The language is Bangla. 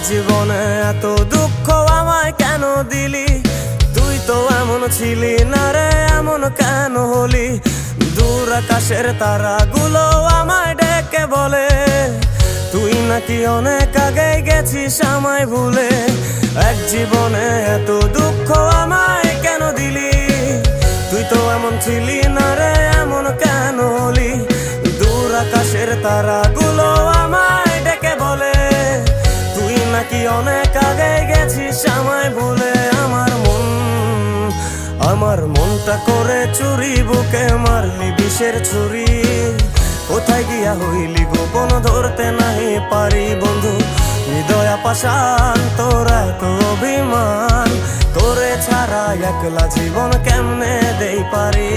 জীবনে এত দুঃখ আমায় কেন দিলি? তুই তো এমন ছিলি না রে, এমন কেন হলি? দূর আকাশের তারাগুলো আমায় ডেকে বলে তুই নাকি অনেক আগে গেছিস আমায় ভুলে। এক জীবনে এত দুঃখ আমায় কেন দিলি? তুই তো এমন ছিলি না রে, এমন কেন হলি? দূর আকাশের তারাগুলো আমায় ডেকে বলে তুই নাকি অনেক আগে গেছিস আমায় ভুলে। আমার মনটা করে চুরি, বুকে মারলি বিষের ছুরি। কোথায় গিয়া হইলি গোপন, ধরতে নাহি পারি বন্ধু। হৃদয় পাষাণ তোর এত অভিমান, তোরে ছাড়া একলা জীবন কেমনে দেই পারি?